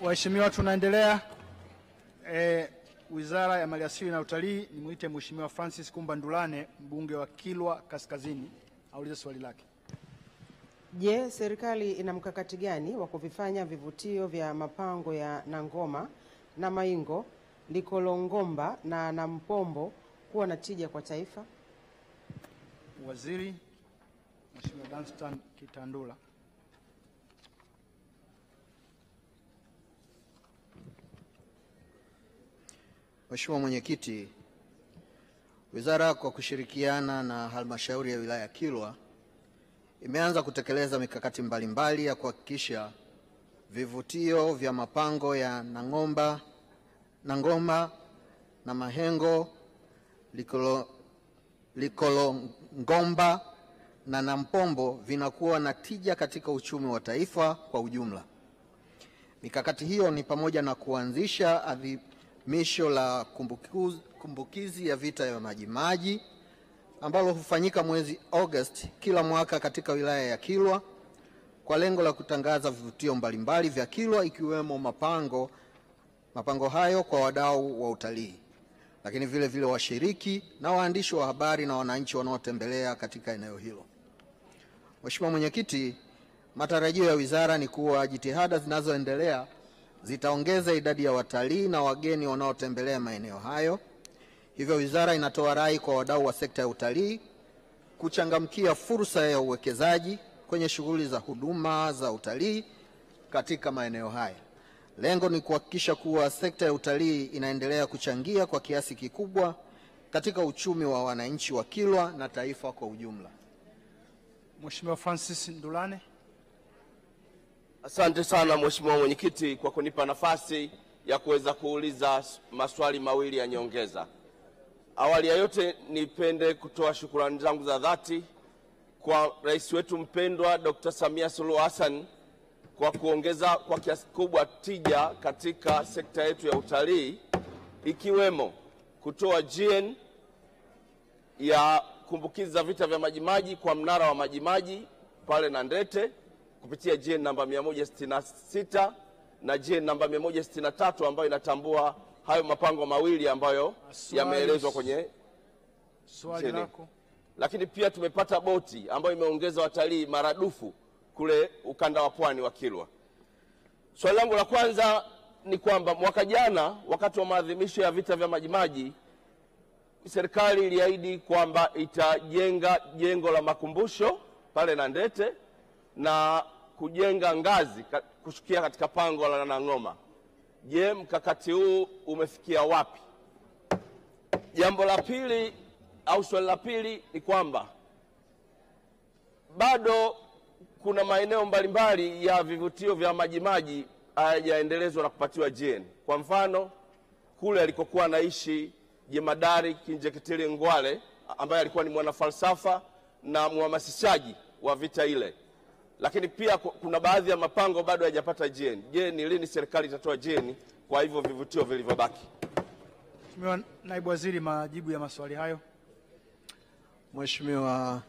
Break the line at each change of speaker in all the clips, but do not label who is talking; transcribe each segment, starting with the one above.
Waheshimiwa, tunaendelea. Wizara ya Maliasili na Utalii, nimuite Mheshimiwa Francis Kumba Ndulane, mbunge wa Kilwa Kaskazini, aulize swali lake.
Je, serikali ina mkakati gani wa kuvifanya vivutio vya mapango ya Nangoma na Maingo, Likolongomba na Nampombo kuwa na tija kwa taifa?
Waziri Mheshimiwa Danstan Kitandula.
Mheshimiwa Mwenyekiti, Wizara kwa kushirikiana na Halmashauri ya Wilaya Kilwa imeanza kutekeleza mikakati mbalimbali ya kuhakikisha vivutio vya mapango ya Nangoma na Mahengo, Likolongomba na Nampombo vinakuwa na tija katika uchumi wa taifa kwa ujumla. Mikakati hiyo ni pamoja na kuanzisha adhimisho la kumbukizi ya vita ya Majimaji ambalo hufanyika mwezi Agosti kila mwaka katika wilaya ya Kilwa kwa lengo la kutangaza vivutio mbalimbali vya Kilwa ikiwemo mapango hayo kwa wadau wa utalii, lakini vile vile washiriki na waandishi wa habari na wananchi wanaotembelea katika eneo hilo. Mheshimiwa Mwenyekiti, matarajio ya wizara ni kuwa jitihada zinazoendelea zitaongeza idadi ya watalii na wageni wanaotembelea maeneo hayo. Hivyo wizara inatoa rai kwa wadau wa sekta ya utalii kuchangamkia fursa ya uwekezaji kwenye shughuli za huduma za utalii katika maeneo haya. Lengo ni kuhakikisha kuwa sekta ya utalii inaendelea kuchangia kwa kiasi kikubwa katika uchumi wa wananchi wa Kilwa na taifa kwa ujumla.
Mheshimiwa Francis Ndulane.
Asante sana Mheshimiwa Mwenyekiti kwa kunipa nafasi ya kuweza kuuliza maswali mawili ya nyongeza. Awali ya yote nipende kutoa shukrani zangu za dhati kwa Rais wetu mpendwa Dr. Samia Suluhu Hassan kwa kuongeza kwa kiasi kubwa tija katika sekta yetu ya utalii, ikiwemo kutoa GN ya kumbukizi za vita vya Majimaji kwa mnara wa Majimaji pale Nandete kupitia GN namba 166 na GN namba 163 ambayo inatambua hayo mapango mawili ambayo yameelezwa kwenye
swali lako.
Lakini pia tumepata boti ambayo imeongeza watalii maradufu kule ukanda wa pwani wa Kilwa. Swali langu la kwanza ni kwamba mwaka jana wakati wa maadhimisho ya vita vya Majimaji, serikali iliahidi kwamba itajenga jengo la makumbusho pale Nandete na kujenga ngazi kushukia katika pango la Nangoma. Je, mkakati huu umefikia wapi? Jambo la pili au swali la pili ni kwamba bado kuna maeneo mbalimbali ya vivutio vya Majimaji hayajaendelezwa na kupatiwa GN. Kwa mfano, kule alikokuwa anaishi Jemadari Kinjeketile Ngwale ambaye alikuwa ni mwanafalsafa na mhamasishaji wa vita ile. Lakini pia kuna baadhi ya mapango bado hayajapata GN. Je, ni lini serikali itatoa GN kwa hivyo vivutio vilivyobaki?
Mheshimiwa Naibu Waziri, majibu ya maswali hayo.
Mheshimiwa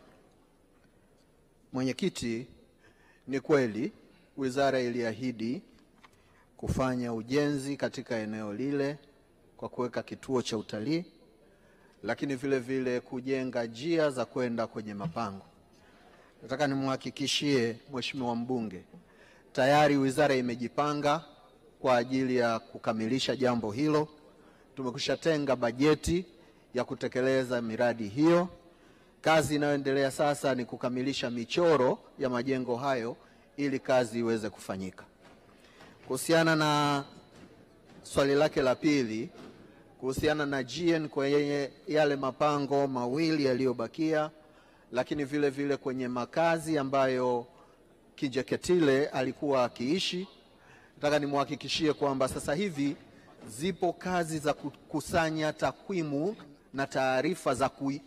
Mwenyekiti, ni kweli wizara iliahidi kufanya ujenzi katika eneo lile kwa kuweka kituo cha utalii, lakini vile vile kujenga njia za kwenda kwenye mapango. Nataka nimhakikishie Mheshimiwa mbunge, tayari wizara imejipanga kwa ajili ya kukamilisha jambo hilo. Tumekwishatenga bajeti ya kutekeleza miradi hiyo. Kazi inayoendelea sasa ni kukamilisha michoro ya majengo hayo ili kazi iweze kufanyika. Kuhusiana na swali lake la pili, kuhusiana na GN kwenye yale mapango mawili yaliyobakia, lakini vile vile kwenye makazi ambayo Kinjeketile alikuwa akiishi, nataka nimhakikishie kwamba sasa hivi zipo kazi za kukusanya takwimu na taarifa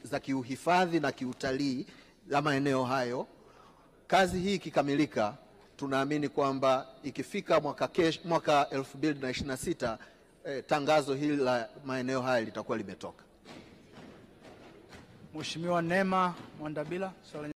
za kiuhifadhi na kiutalii la maeneo hayo. Kazi hii ikikamilika, tunaamini kwamba ikifika mwaka 2026 tangazo hili la maeneo haya litakuwa limetoka.
Mheshimiwa Neema Mwandabila, swali